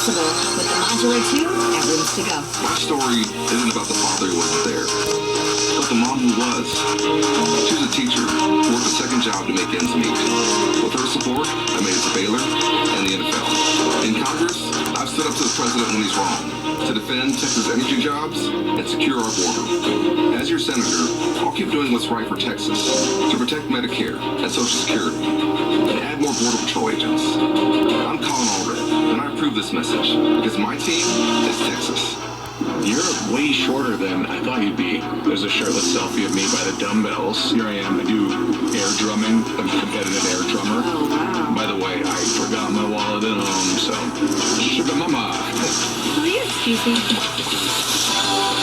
possible. With the Modular 2, everyone's to go. My story isn't about the father who wasn't there, but the mom who was. She was a teacher, worked a second job to make ends meet. With her support, I made it to Baylor and the NFL. In Congress, I've stood up to the president when he's wrong, to defend Texas energy jobs and secure our border. As your senator, I'll keep doing what's right for Texas, to protect Medicare and Social Security, and add more Border Patrol agents. I'm calling all red, and I approve this message, because my team is Texas. You're way shorter than I thought you'd be. There's a shirtless selfie of me by the dumbbells. Here I am. I do air drumming. I'm a competitive air drummer. Oh, wow. By the way, I forgot my wallet at home, so sugar mama. Will you excuse me?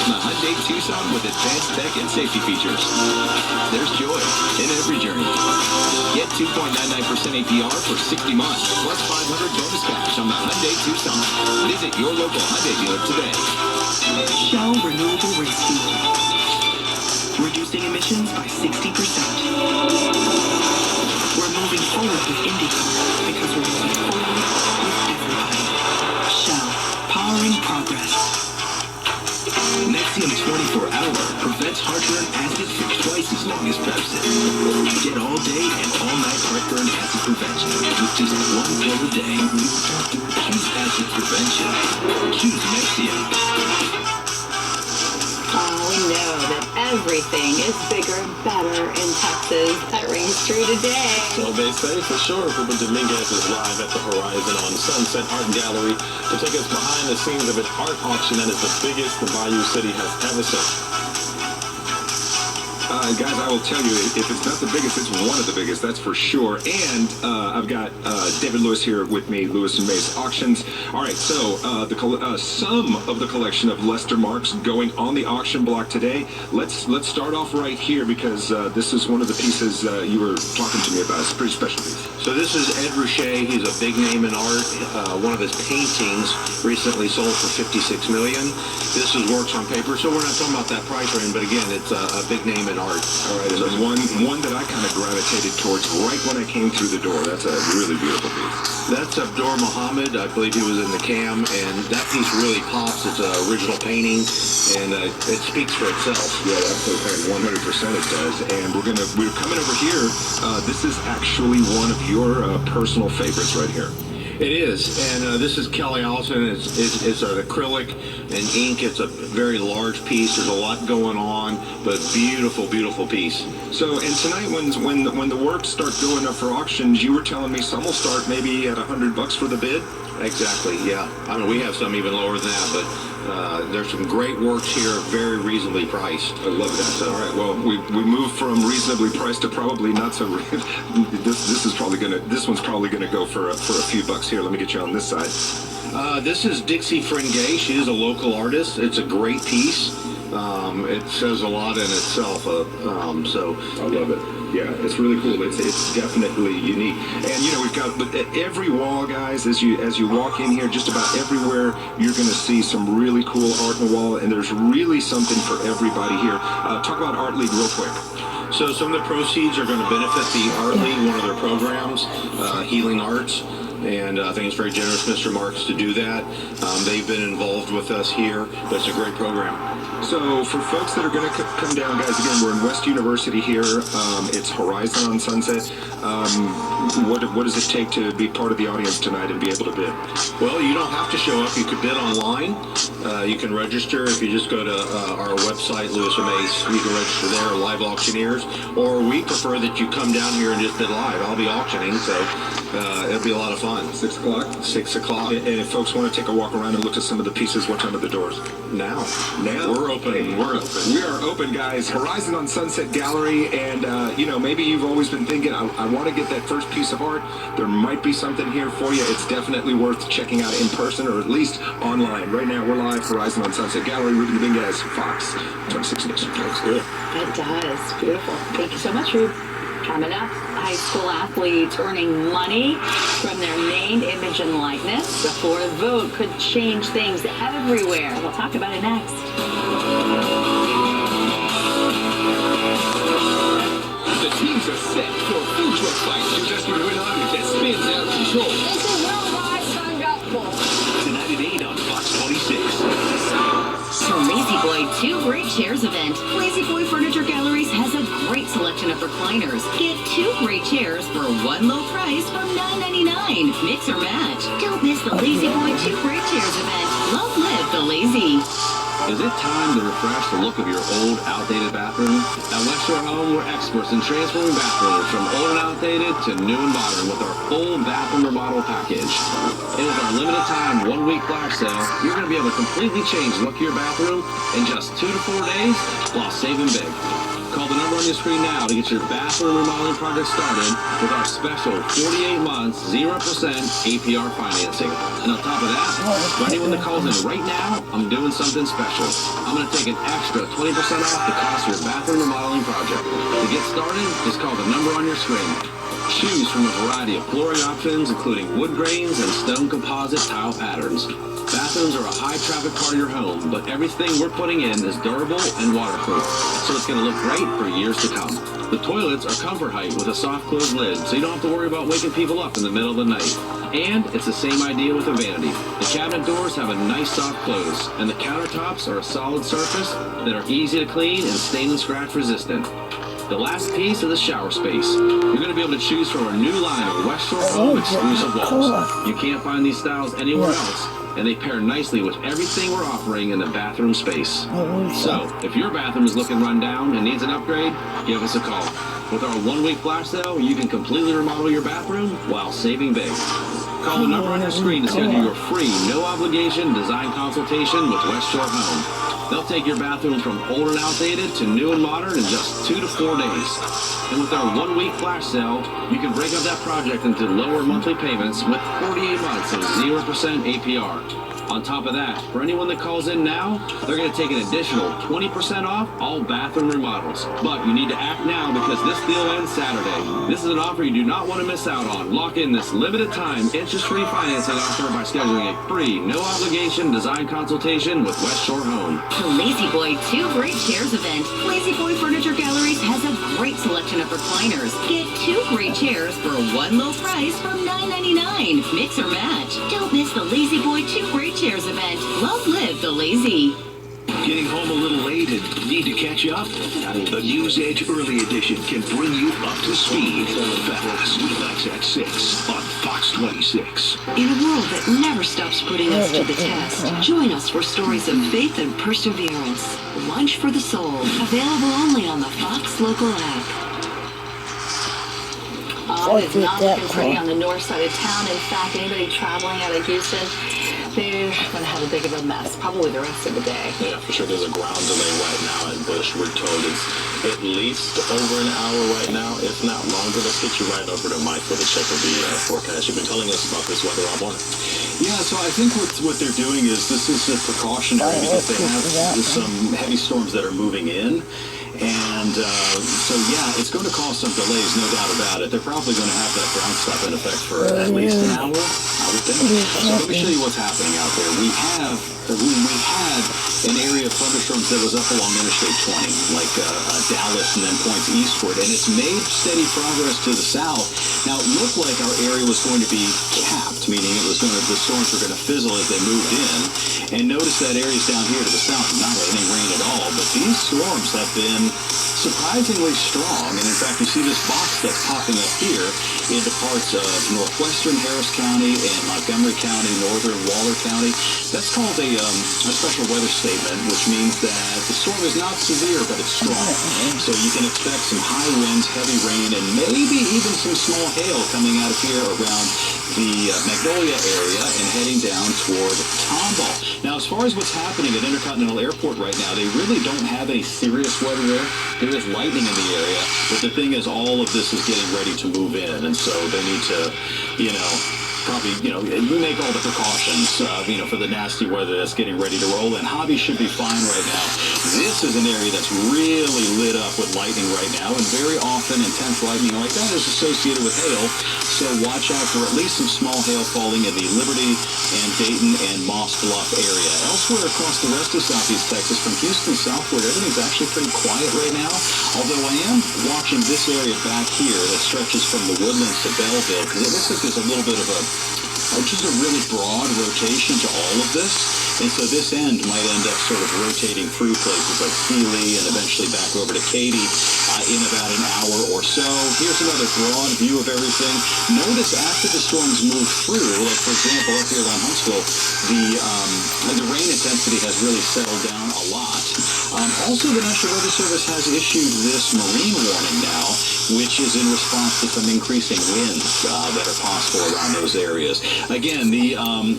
The Hyundai Tucson with advanced tech and safety features. There's joy in every journey. Get 2.99% APR for 60 months, plus 500 bonus cash on the Hyundai Tucson. Visit your local Hyundai dealer today. Shell Renewable Race Fuel. Reducing emissions by 60%. We're moving forward with IndyCar because we're moving forward with everybody. Shell, powering progress. Nexium 24-hour prevents heartburn acid for twice as long as Pepsi. Get all day and all night heartburn acid prevention with just one pill a day. Choose acid prevention. Choose Nexium. We know that everything is bigger and better in Texas. That rings true today. So they say for sure. Ruben Dominguez is live at the Horizon on Sunset Art Gallery to take us behind the scenes of an art auction that is the biggest the Bayou City has ever seen. Guys, I will tell you, if it's not the biggest, it's one of the biggest, that's for sure. And I've got David Lewis here with me, Lewis and Mace Auctions. All right, so some of the collection of Lester Marks going on the auction block today. Let's start off right here because this is one of the pieces you were talking to me about. It's a pretty special piece. So this is Ed Ruscha. He's a big name in art. One of his paintings recently sold for $56 million. This is works on paper, so we're not talking about that price range, but again, it's a big name in art. All right, and there's one that I kind of gravitated towards right when I came through the door. That's a really beautiful piece. That's Abdur Muhammad. I believe he was in the cam, and that piece really pops. It's an original painting, and it speaks for itself. Yeah, absolutely, 100% it does. And we're coming over here. This is actually one of your personal favorites right here. It is, and this is Kelly Allison. It's an acrylic and ink. It's a very large piece. There's a lot going on, but beautiful, beautiful piece. So, and tonight, when the works start going up for auctions, you were telling me some will start maybe at $100 for the bid. Exactly. Yeah. I mean, we have some even lower than that, but there's some great works here, very reasonably priced. I love that. So, all right. Well, we moved from reasonably priced to probably not so. This one's probably gonna go for a few bucks here. Let me get you on this side. This is Dixie Frengay. She is a local artist. It's a great piece. It says a lot in itself. So I love it. Yeah, it's really cool. It's definitely unique. And you know, we've got every wall, guys. As you walk in here, just about everywhere, you're going to see some really cool art on the wall, and there's really something for everybody here. Talk about Art League real quick. So some of the proceeds are going to benefit the Art League, one of their programs, Healing Arts. And I think it's very generous, Mr. Marks, to do that. They've been involved with us here. That's a great program. So for folks that are going to come down, guys, again, we're in West University here. It's Horizon on Sunset. What does it take to be part of the audience tonight and be able to bid? Well, you don't have to show up. You could bid online. You can register if you just go to our website, Lewis and Mace. You can register there, live auctioneers. Or we prefer that you come down here and just bid live. I'll be auctioning, so it'll be a lot of fun. 6 o'clock? 6 o'clock. And if folks want to take a walk around and look at some of the pieces, what time are the doors? Now. We're open. We're open. We are open, guys. Horizon on Sunset Gallery. And, maybe you've always been thinking, I want to get that first piece of art. There might be something here for you. It's definitely worth checking out in person or at least online. Right now, we're live. Horizon on Sunset Gallery. Ruben Dominguez, Fox 26 News. Looks good. It does. Beautiful. Thank you so much, Rube. Coming up, high school athletes earning money from their name, image, and likeness. The Florida vote could change things everywhere. We'll talk about it next. The teams are set for a food truck fight. Just win on that spins out of control. This is not what I signed up for. Tonight at Two Great Chairs event. Lazy Boy Furniture Galleries has a great selection of recliners. Get 2 great chairs for one low price from $9.99. Mix or match. Don't miss the Lazy Boy 2 Great Chairs event. Love live the lazy. Is it time to refresh the look of your old, outdated bathroom? At West Shore Home, we're experts in transforming bathrooms from old and outdated to new and modern with our full bathroom remodel package. And with our limited time 1-week flash sale, you're going to be able to completely change the look of your bathroom in just 2 to 4 days while saving big. Call the number on your screen now to get your bathroom remodeling project started with our special 48 months 0% APR financing. And on top of that, for anyone that calls in right now, I'm doing something special. I'm going to take an extra 20% off the cost of your bathroom remodeling project. To get started, just call the number on your screen. Choose from a variety of flooring options, including wood grains and stone composite tile patterns. Bathrooms are a high-traffic part of your home, but everything we're putting in is durable and waterproof, so it's going to look great for years to come. The toilets are comfort height with a soft-close lid, so you don't have to worry about waking people up in the middle of the night. And it's the same idea with a vanity. The cabinet doors have a nice soft close, and the countertops are a solid surface that are easy to clean and stain and scratch resistant. The last piece is the shower space. You're going to be able to choose from our new line of West Shore Home exclusive walls. You can't find these styles anywhere else, and they pair nicely with everything we're offering in the bathroom space. So, if your bathroom is looking run down and needs an upgrade, give us a call. With our 1-week flash sale, you can completely remodel your bathroom while saving big. Call the number on your screen to schedule your free, no-obligation design consultation with West Shore Home. They'll take your bathroom from old and outdated to new and modern in just 2 to 4 days. And with our 1-week flash sale, you can break up that project into lower monthly payments with 48 months of 0% APR. On top of that, for anyone that calls in now, they're going to take an additional 20% off all bathroom remodels. But you need to act now because this deal ends Saturday. This is an offer you do not want to miss out on. Lock in this limited time interest-free financing offer by scheduling a free, no-obligation design consultation with West Shore Home. The Lazy Boy 2 Great Chairs event. Lazy Boy Furniture Galleries has a great selection of recliners. Get 2 great chairs for one low price from $9.99. Mix or match. Don't miss the Lazy Boy 2 Great Chairs event. Love live the lazy. Getting home a little late and need to catch up? The News Edge Early Edition can bring you up to speed. Fast. That's at 6 on Fox 26. In a world that never stops putting us to the test, join us for stories of faith and perseverance. Lunch for the Soul, available only on the Fox local app. It's not looking pretty on the north side of town. In fact, anybody traveling out of Houston, they're going to have a big of a mess, probably the rest of the day. Yeah, for sure. There's a ground delay right now at Bush. We're told it's at least over an hour right now, if not longer. Let's get you right over to Mike for the check of the forecast. You've been telling us about this weather all morning. Yeah, so I think what they're doing is this is a precautionary because they have some heavy storms that are moving in. And so, yeah, it's going to cause some delays, no doubt about it. They're probably going to have that ground stop in effect for at least an hour, I would think. So let me show you what's happening out there. We had an area of thunderstorms that was up along Interstate 20, like Dallas and then points eastward, and it's made steady progress to the south. Now, it looked like our area was going to be capped, meaning the storms were going to fizzle as they moved in. And notice that areas down here to the south, not any rain at all, but these storms have been surprisingly strong. And in fact, you see this box that's popping up here into parts of northwestern Harris County and Montgomery County, northern Waller County. That's called a special weather statement, which means that the storm is not severe, but it's strong. So you can expect some high winds, heavy rain, and maybe even some small hail coming out of here around the Magnolia area and heading down toward Tomball. Now, as far as what's happening at Intercontinental Airport right now, they really don't have any serious weather there. There is lightning in the area, but the thing is, all of this is getting ready to move in, and so they need to, probably, we make all the precautions, for the nasty weather that's getting ready to roll, and Hobby should be fine right now. This is an area that's really lit up with lightning right now, and very often intense lightning like that is associated with hail, so watch out for at least some small hail falling in the Liberty and Dayton and Moss Bluff area. Elsewhere across the rest of southeast Texas, from Houston southward, everything's actually pretty quiet right now, although I am watching this area back here that stretches from the Woodlands to Belleville, because it looks like there's a little bit of a which is a really broad rotation to all of this. And so this end might end up sort of rotating through places like Sealy and eventually back over to Katy in about an hour or so. Here's another broad view of everything. Notice after the storms move through, like for example up here around Huntsville, the rain intensity has really settled down a lot. Also, the National Weather Service has issued this marine warning now, which is in response to some increasing winds that are possible around those areas. Again, the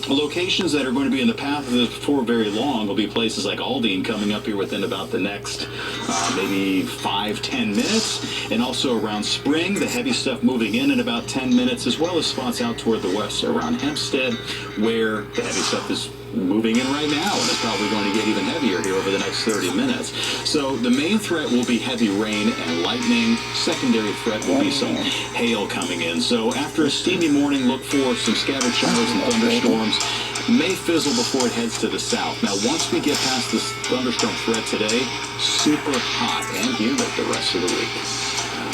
locations that are going to be in the path of this for very long will be places like Aldine coming up here within about the next maybe 5-10 minutes, and also around Spring, the heavy stuff moving in about 10 minutes, as well as spots out toward the west around Hempstead, where the heavy stuff is moving in right now, and it's probably going to get even heavier here over the next 30 minutes. So the main threat will be heavy rain and lightning. Secondary threat will be some hail coming in. So after a steamy morning, look for some scattered showers and thunderstorms. May fizzle before it heads to the south. Now, once we get past this thunderstorm threat today, super hot and humid the rest of the week.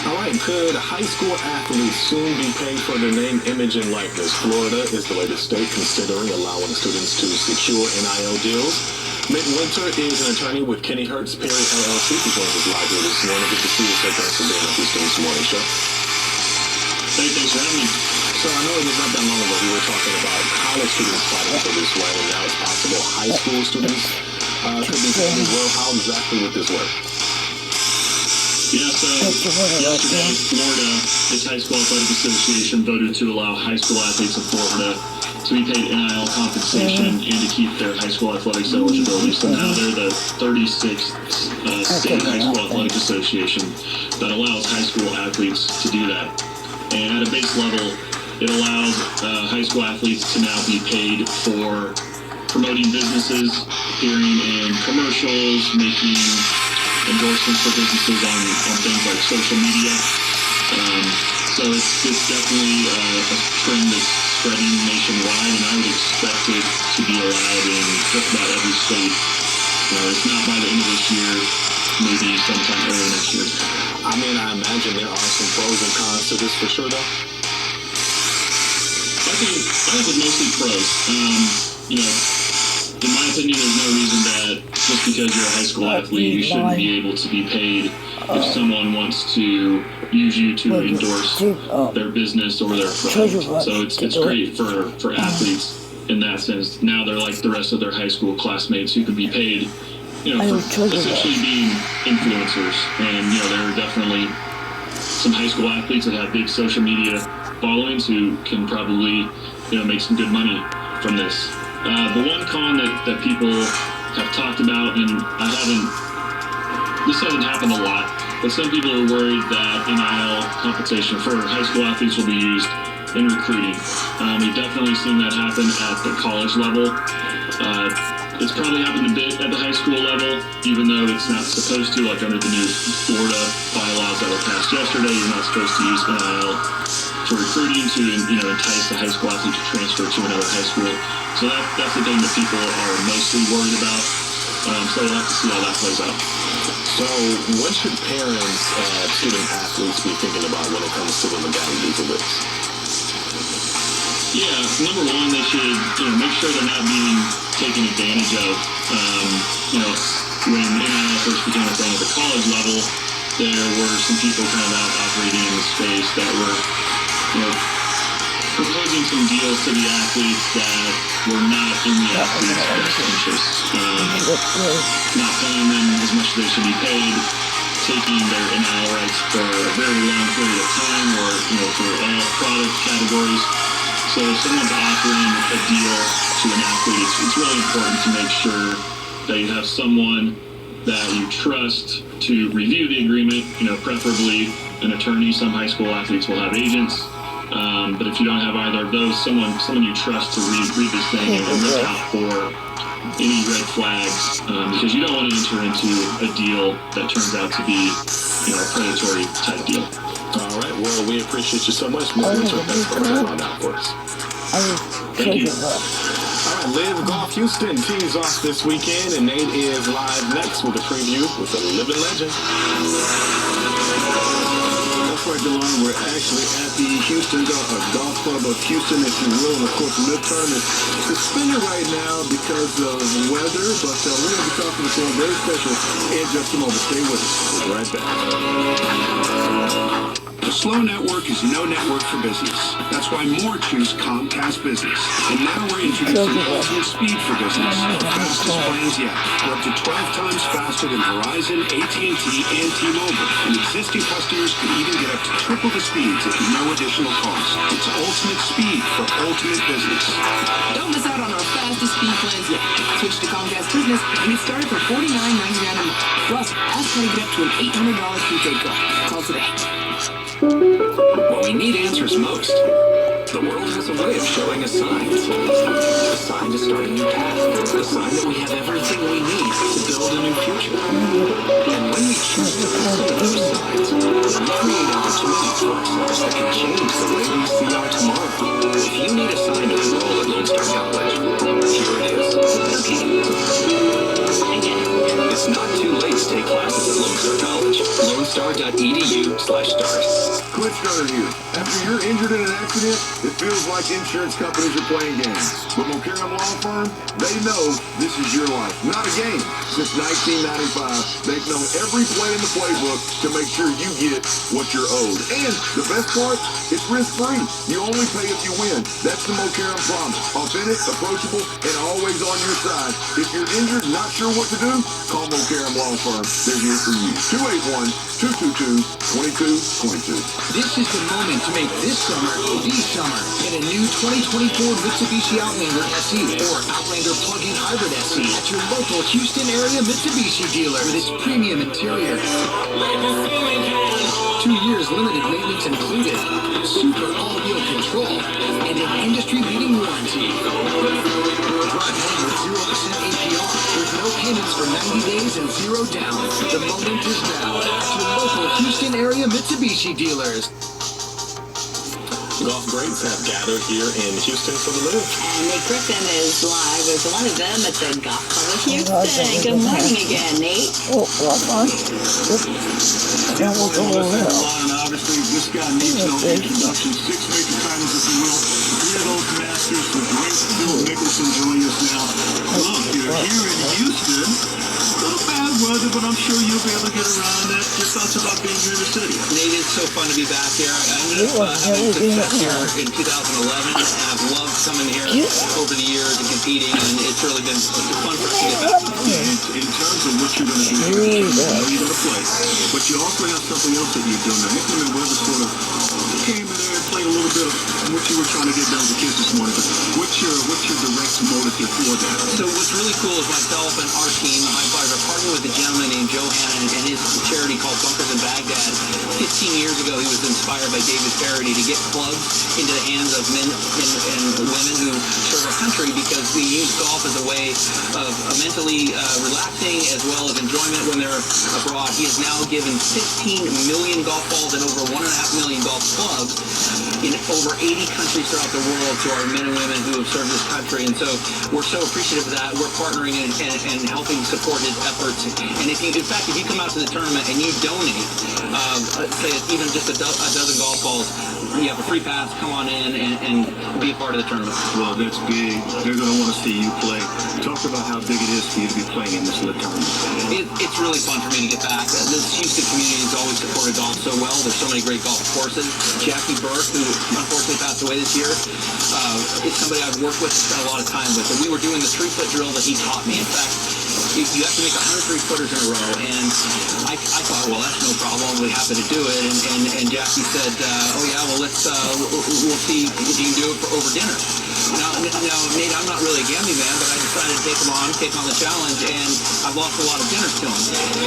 All right, could high school athletes soon be paid for their name, image, and likeness? Florida is the latest state considering allowing students to secure NIL deals. Mick Winter is an attorney with Kenny Hertz Perry LLC. He joins us live here this morning. Good to see you, sir. Thanks for being on Houston's Morning Show. Thanks for having me. So I know it was not that long ago we were talking about college students fighting for this right, and now it's possible high school students could be paid as well. How exactly would this work? Yeah, so yesterday, Florida, its High School Athletic Association voted to allow high school athletes in Florida to be paid NIL compensation and to keep their high school athletics eligibility. So now they're the 36th state High School Athletic Association that allows high school athletes to do that. And at a base level, it allows high school athletes to now be paid for promoting businesses, appearing in commercials, making endorsements for businesses on things like social media. So it's definitely a trend that's spreading nationwide, and I would expect it to be allowed in just about every state. You know, if not by the end of this year, maybe sometime early next year. I mean, I imagine there are some pros and cons to this for sure, though. I think it's mostly pros. You know, in my opinion, there's no reason that just because you're a high school athlete, you shouldn't be able to be paid if someone wants to use you to endorse their business or their product. So it's great for athletes in that sense. Now they're like the rest of their high school classmates who can be paid, you know, for essentially being influencers. And, you know, there are definitely some high school athletes that have big social media followings who can probably, you know, make some good money from this. The one con that people have talked about, and this hasn't happened a lot, but some people are worried that NIL compensation for high school athletes will be used in recruiting. We've definitely seen that happen at the college level. It's probably happened a bit at the high school level, even though it's not supposed to, like under the new Florida bylaws that were passed yesterday, you're not supposed to use NIL for recruiting to, you know, entice the high school athlete to transfer to another high school. So that's the thing that people are mostly worried about. So we'll have to see how that plays out. So what should parents of student athletes be thinking about when it comes to the legalities of this? Yeah, number one, they should, you know, make sure they're not being taken advantage of. You know, when NIL first became a thing at the college level, there were some people kind of out operating in the space that were, you know, proposing some deals to the athletes that were not in the athletes' best interests. Not paying them as much as they should be paid, taking their NIL rights for a very long period of time, or, you know, for all product categories. So if someone's offering a deal to an athlete, it's really important to make sure that you have someone that you trust to review the agreement, you know, preferably an attorney. Some high school athletes will have agents. But if you don't have either of those, someone you trust to read this thing and look out for any red flags, because you don't want to enter into a deal that turns out to be, you know, a predatory type deal. All right, well, we appreciate you so much, Mr. Winter. Thanks for coming on out for us. Thank you. All right, Live Golf Houston tees off this weekend, and Nate is live next with a preview with a living legend. That's right, DeLorean. We're actually at the Houston Golf Club of Houston, if you will. And of course, the midterm is suspended right now because of weather. But we're going to be talking to someone very special in just a moment. Stay with us. We'll be right back. The slow network is no network for business. That's why more choose Comcast Business. And now we're introducing ultimate speed for business. The fastest plans yet. We're up to 12 times faster than Verizon, AT&T, and T-Mobile. And existing customers can even get up to triple the speeds at no additional cost. It's ultimate speed for ultimate business. Don't miss out on our fastest speed plans yet. Switch to Comcast Business and get started for $49.99 a month. Plus, ask how to get up to an $800 prepaid card. Call today. When we need answers most, the world has a way of showing us signs. A sign to start a new path. A sign that we have everything we need to build a new future. And when we choose to listen to those signs, we create opportunities for ourselves that can change the way we see our tomorrow. If you need a sign to enroll at Lone Star College, here it is. It's not too late to take classes at Lone Star College. LoneStar.edu/start. Clint Scudder here. After you're injured in an accident, it feels like insurance companies are playing games. But Mocaram Law Firm, they know this is your life, not a game. Since 1995, they've known every play in the playbook to make sure you get what you're owed. And the best part, it's risk-free. You only pay if you win. That's the Mocaram promise. Authentic, approachable, and always on your side. If you're injured, not sure what to do, call Mocaram Law Firm. They're here for you. 281-222-2222. This is the moment to make this summer the summer in a new 2024 Mitsubishi Outlander SE or Outlander plug-in hybrid SE at your local Houston area Mitsubishi dealer with its premium interior. 2 years limited maintenance included, super all-wheel control, and an industry-leading warranty. Drive home with 0% APR with no payments for 90 days and 0 down. The moment is now at your local Houston area Mitsubishi dealers. Golf greats have gathered here in Houston for the move. And Nate Griffin is live. There's a lot of them at the Golf Club of Houston. Good morning again, Nate. And obviously, this guy needs no introduction. 6 major titles, if you will. 3 of those Masters. The great Phil Mickelson joining us now. Look, you're here in Houston. A little bad weather, but I'm sure you'll be able to get around that. Your thoughts about being here in the city? Nate, it's so fun to be back here. I ended up having success here in 2011, and I've loved coming here over the years and competing, and it's really been fun for us to get back. In terms of what you're going to do here, I know you're going to play, but you also have something else that you're doing. Now, Nick and Weather sort of came in there and played a little bit of what you were trying to get done with the kids this morning, but what's your direct motive for that? So what's really cool is myself and our team, the High Flyers, are partnering with a gentleman named Joe Hannon and his charity called Bunkers in Baghdad. 15 years ago, he was inspired by David Faraday to get clubs into the hands of men and women who serve our country because we use golf as a way of mentally relaxing as well as enjoyment when they're abroad. He has now given 16 million golf balls and over 1.5 million golf clubs in over 80 countries throughout the world to our men and women who have served this country. And so we're so appreciative of that. We're partnering and helping support his efforts. And if you come out to the tournament and you donate, say even just a dozen golf balls, you have a free pass, come on in and be a part of the tournament. Well, that's big. They're going to want to see you play. Talk about how big it is for you to be playing in this little tournament. It's really fun for me to get back. This Houston community has always supported golf so well. There's so many great golf courses. Jackie Burke, who unfortunately passed away this year, is somebody I've worked with, spent a lot of time with. And we were doing the 3-foot drill that he taught me. In fact, you have to make 100 3-footers in a row, and I thought, well, that's no problem. I'll be happy to do it. And Jackie said, oh yeah, well we'll see if you can do it over dinner. Now, Nate, I'm not really a gambling man, but I decided to take on the challenge, and I've lost a lot of dinners to him.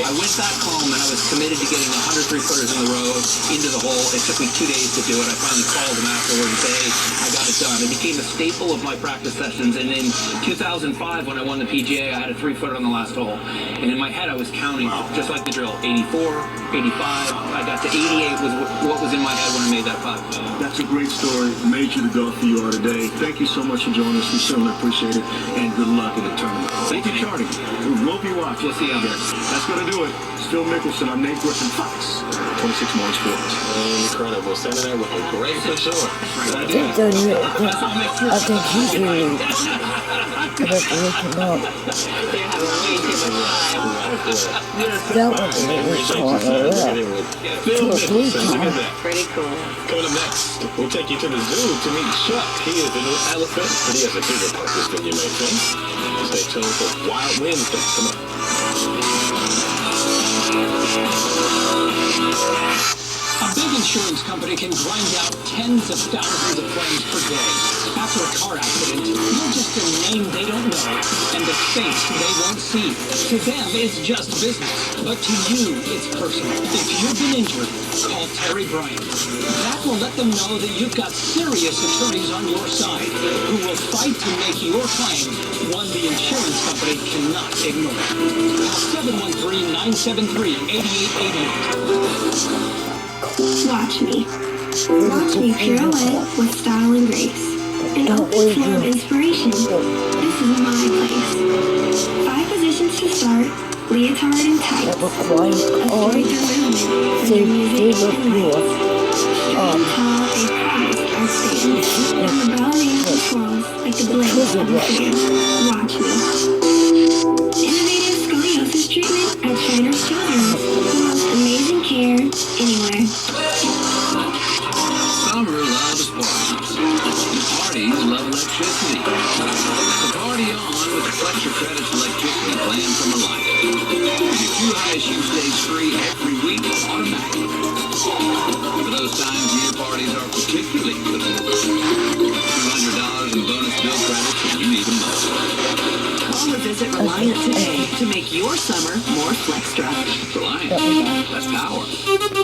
I went back home, and I was committed to getting 100 3-footers in a row into the hole. It took me 2 days to do it. I finally called him afterward and said, hey, I got it done. It became a staple of my practice sessions, and in 2005, when I won the PGA, I had a 3-footer on the last hole. And in my head, I was counting, just like the drill, 84, 85. I got to 88 was what was in my head when I made that putt. That's a great story. Made you the golfer you are today. Thank you so much for joining us. We certainly appreciate it. And good luck in the tournament. Thank you, Charlie. We'll be watched. We'll see you out there. That's going to do it. It's Phil Mickelson. I'm Nate Griffin, Fox 26 Morning Sports. Incredible. Standing there with a great for sure. I think he's really looking up. That was a little Pretty cool. Coming up next, we'll take you to the zoo to meet Chuck. He is the new elephant, but he has a bigger purpose than you may think. Stay tuned for Wild Wednesday. Come on. A big insurance company can grind out tens of thousands of claims per day. After a car accident, you're just a name they don't know and a face they won't see. To them, it's just business. But to you, it's personal. If you've been injured, call Terry Bryant. That will let them know that you've got serious attorneys on your side who will fight to make your claim one the insurance company cannot ignore. Call 713-973-8888. Watch me. Watch me pirouette with style and grace. An open flow of inspiration. This is my place. 5 positions to start. Leotard and tights. A straight through movement. Their music and lights. Stand tall, they promise our stance. And the ballerina twirls like the blade of a fan. Watch me. Innovative scoliosis treatment at Shriners Children's. The most amazing care anywhere. Summer loves parties. Parties love electricity. So party on with the Flex Your Credit's electricity plan from Reliant. Your 2 highest use free every week automatically. For those times your parties are particularly good. $200 in bonus bill credits when you need them most. Call or visit Reliant today to make your summer more Flextra. Reliant. That's power.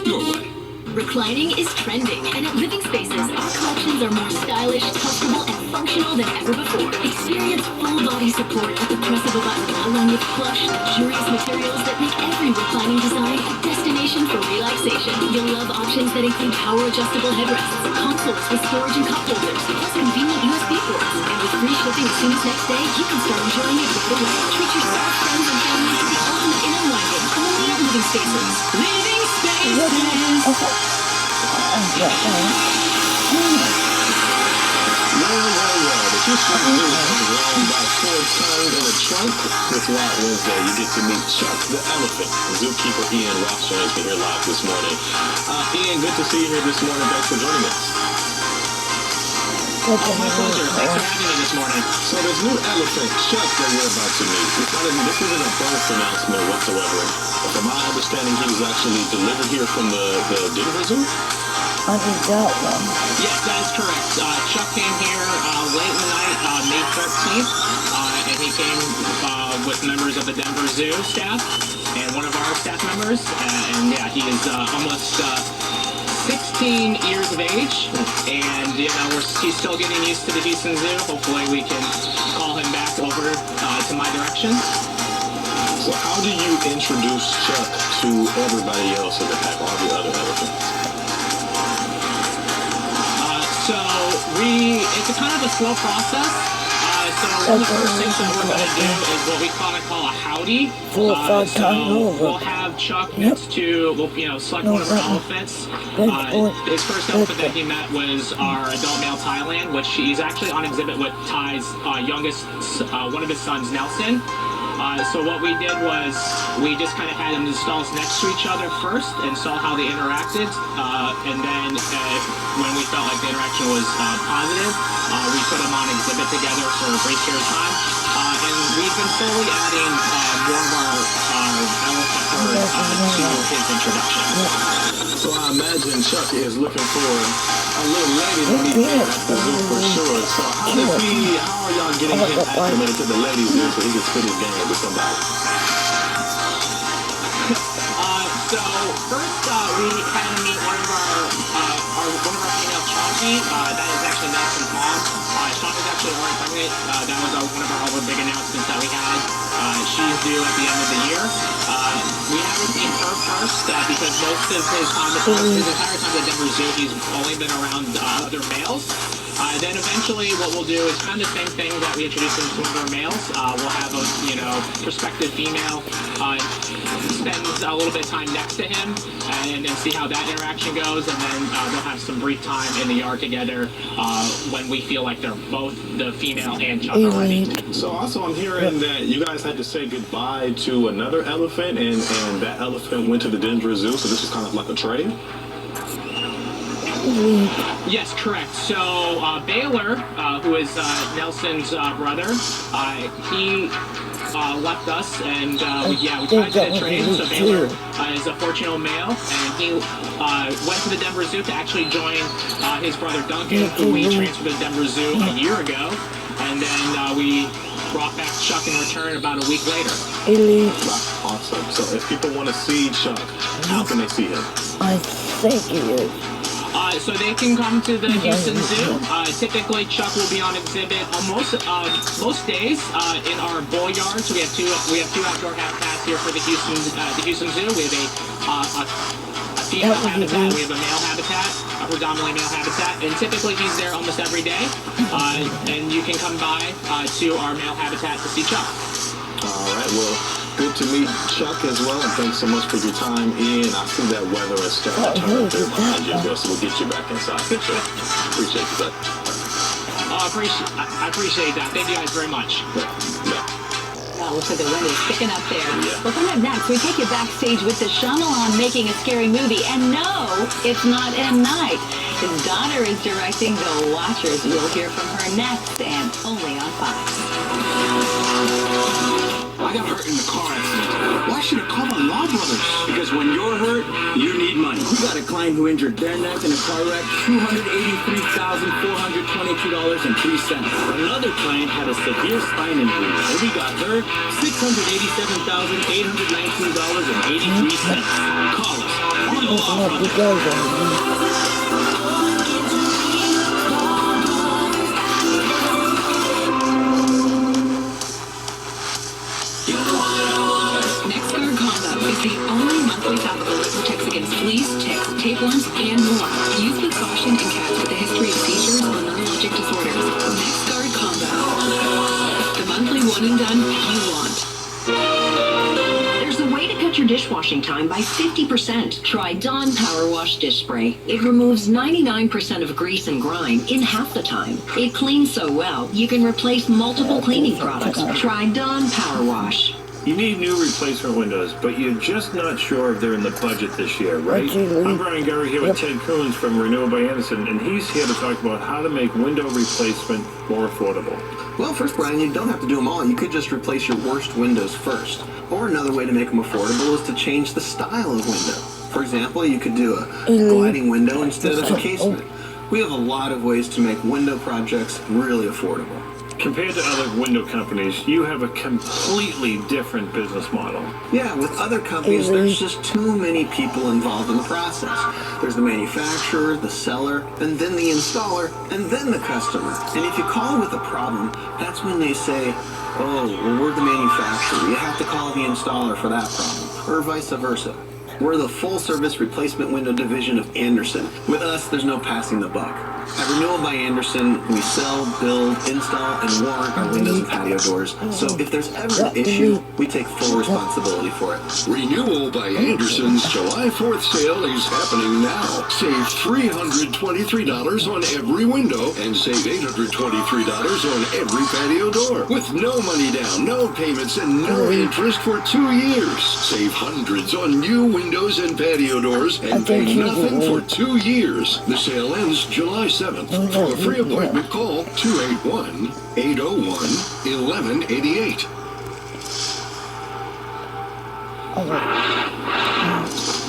Your way. Reclining is trending, and at Living Spaces, our collections are more stylish, comfortable, and functional than ever before. Experience full-body support at the press of a button, along with plush, luxurious materials that make every reclining design a destination for relaxation. You'll love options that include power-adjustable headrests, consoles with storage and cup holders, plus convenient USB ports. And with free shipping as soon as next day, you can start enjoying it right away. Treat yourself, friends, and family to the ultimate in unwinding, only at Living Spaces. Living Spaces! Well, but you should do something wrong by 4 tons in a trunk. This Wild Wednesday, you get to meet Chuck the elephant. Zookeeper Ian Rothschild has been here live this morning. Ian, good to see you here this morning. Thanks for joining us. Oh, my pleasure. Thanks for having me this morning. So this new elephant, Chuck, that we're about to meet, this isn't a birth announcement whatsoever. From my understanding, he was actually delivered here from the Denver Zoo? I think that one. Yes, that is correct. Chuck came here late in the night, May 13th, and he came with members of the Denver Zoo staff and one of our staff members. And yeah, he is almost 16 years of age, and he's still getting used to the Houston Zoo. Hopefully we can call him back over to my direction. So how do you introduce Chuck to everybody else in the pack, all the other elephants? It's a kind of a slow process. So one of the first things that we're going to do is what we call a howdy. 4 or 5 times over. We'll have Chuck next to, select one of our elephants. His first elephant that he met was our adult male Thailand, which he's actually on exhibit with Ty's youngest, one of his sons, Nelson. So what we did was we just kind of had them installed next to each other first and saw how they interacted. And then when we felt like the interaction was positive, we put them on exhibit together for a brief period of time. And we've been slowly adding more of our elephant herd to his introduction. So I imagine Chuck is looking for a little lady to meet at the zoo for sure. So how are y'all getting him acclimated to the ladies zoo so he can spit his game with somebody? So first we had to meet one of our female Chauncey. That is actually Nelson Pond. Chauncey's actually already pregnant. That was one of our other big announcements that we had. She's due at the end of the year. We haven't seen her first because most of his entire time at Denver Zoo, he's only been around other males. Then eventually what we'll do is kind of the same thing that we introduced in some of our males. We'll have a, prospective female spends a little bit of time next to him and see how that interaction goes, and then they'll have some brief time in the yard together when we feel like they're both, the female and Chuck, are ready. So also I'm hearing that you guys had to say goodbye to another elephant, and that elephant went to the Denver Zoo, so this is kind of like a trade? Yes, correct. So Baylor, who is Nelson's brother, he left us, and we tried to get a trade. So Baylor is a 14-year-old male, and he went to the Denver Zoo to actually join his brother Duncan, who we transferred to the Denver Zoo a year ago, and then we brought back Chuck in return about a week later. Awesome. So if people want to see Chuck, how can they see him? I think he is. So they can come to the Houston Zoo. Typically, Chuck will be on exhibit almost most days in our bull yards. We have two outdoor habitats here for the Houston Zoo. We have a female habitat. We have a male habitat, a predominantly male habitat, and typically he's there almost every day. And you can come by to our male habitat to see Chuck. All right. Well, good to meet Chuck as well, and thanks so much for your time in. I see that weather is starting to turn up there behind you as well, so we'll get you back inside for sure. Appreciate you, bud. I appreciate that. Thank you guys very much. Oh, looks like the wind is picking up there. Well, coming up next, we take you backstage with the Shyamalan making a scary movie. And no, it's not M. Night. His daughter is directing The Watchers. We'll hear from her next, and only on Fox. I got hurt in the car accident. Why should I call the Law Brothers? Because when you're hurt, you need money. We got a client who injured their neck in a car wreck, $283,422.03. Another client had a severe spine injury, and we got her $687,819.83. Call us. We're the Law Brothers. Is the only monthly topical that protects against fleas, ticks, tapeworms, and more. Used with caution in cats with a history of seizures or neurologic disorders. NexGuard Combo. The monthly one and done you want. There's a way to cut your dishwashing time by 50%. Try Dawn Power Wash Dish Spray. It removes 99% of grease and grime in half the time. It cleans so well, you can replace multiple cleaning products. Try Dawn Power Wash. You need new replacement windows, but you're just not sure if they're in the budget this year, right? I'm Brian Gary here with Ted Coons from Renewal by Anderson, and he's here to talk about how to make window replacement more affordable. Well, first, Brian, you don't have to do them all. You could just replace your worst windows first. Or another way to make them affordable is to change the style of window. For example, you could do a gliding window instead of a casement. We have a lot of ways to make window projects really affordable. Compared to other window companies, you have a completely different business model. Yeah, with other companies, there's just too many people involved in the process. There's the manufacturer, the seller, and then the installer, and then the customer. And if you call with a problem, that's when they say, oh, well, we're the manufacturer. You have to call the installer for that problem, or vice versa. We're the full-service replacement window division of Anderson. With us, there's no passing the buck. At Renewal by Anderson, we sell, build, install, and warrant our windows and patio doors. So if there's ever an issue, we take full responsibility for it. Renewal by Anderson's July 4th sale is happening now. Save $323 on every window and save $823 on every patio door. With no money down, no payments, and no interest for 2 years. Save hundreds on new windows and patio doors and pay nothing for 2 years. The sale ends July 7th. For a free appointment, call 281-801-1188.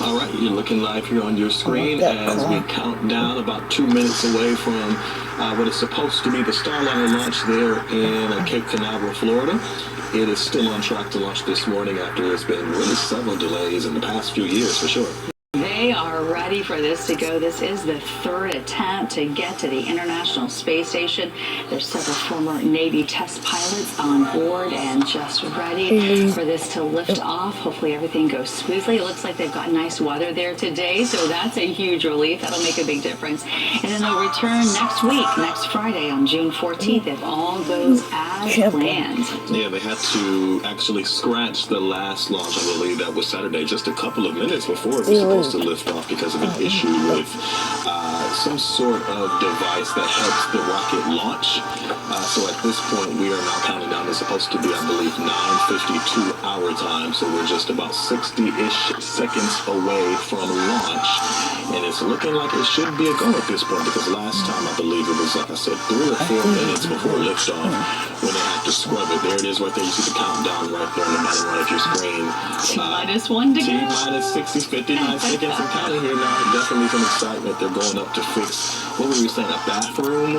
All right, you're looking live here on your screen as we count down about 2 minutes away from what is supposed to be the Starliner launch there in Cape Canaveral, Florida. It is still on track to launch this morning after there's been really several delays in the past few years, for sure. They are are ready for this to go. This is the third attempt to get to the International Space Station. There's several former Navy test pilots on board and just ready for this to lift off. Hopefully everything goes smoothly. It looks like they've got nice weather there today, so that's a huge relief. That'll make a big difference. And then they'll return next week, next Friday on June 14th, if all goes as planned. Yeah, they had to actually scratch the last launch, I believe that was Saturday, just a couple of minutes before it was supposed to lift off because of an issue with some sort of device that helps the rocket launch. So at this point, we are now counting down. It's supposed to be, I believe, 9:52 our time. So we're just about 60-ish seconds away from launch. And it's looking like it should be a go at this point because last time, I believe it was, like I said, 3 or 4 minutes before liftoff when they had to scrub it. There it is right there. You see the countdown right there on the bottom right of your screen. T-minus 1 to go. T-minus 60, 59 seconds and counting here now. Definitely some excitement. They're going up to fix, what were we saying, a bathroom?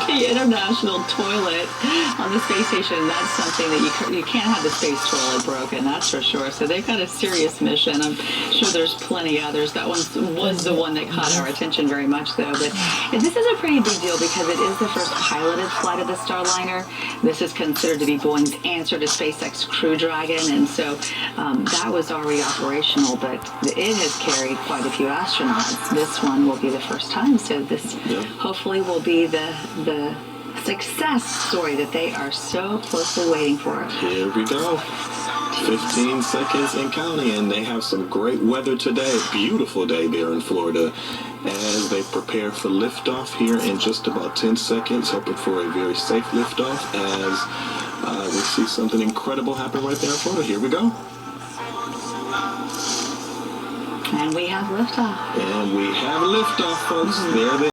The international toilet on the space station. That's something that you can't have the space toilet broken, that's for sure. So they've got a serious mission. I'm sure there's plenty others. That one was the one that caught our attention very much, though. But this is a pretty big deal because it is the first piloted flight of the Starliner. This is considered to be Boeing's answer to SpaceX Crew Dragon, and so that was already operational, but it has carried quite a few astronauts. This one will be the first time, so this hopefully will be the success story that they are so closely waiting for. Here we go. 15 seconds and counting, and they have some great weather today. Beautiful day there in Florida as they prepare for liftoff here in just about 10 seconds, hoping for a very safe liftoff as we see something incredible happen right there in Florida. Here we go. And we have liftoff. And we have liftoff, folks. There they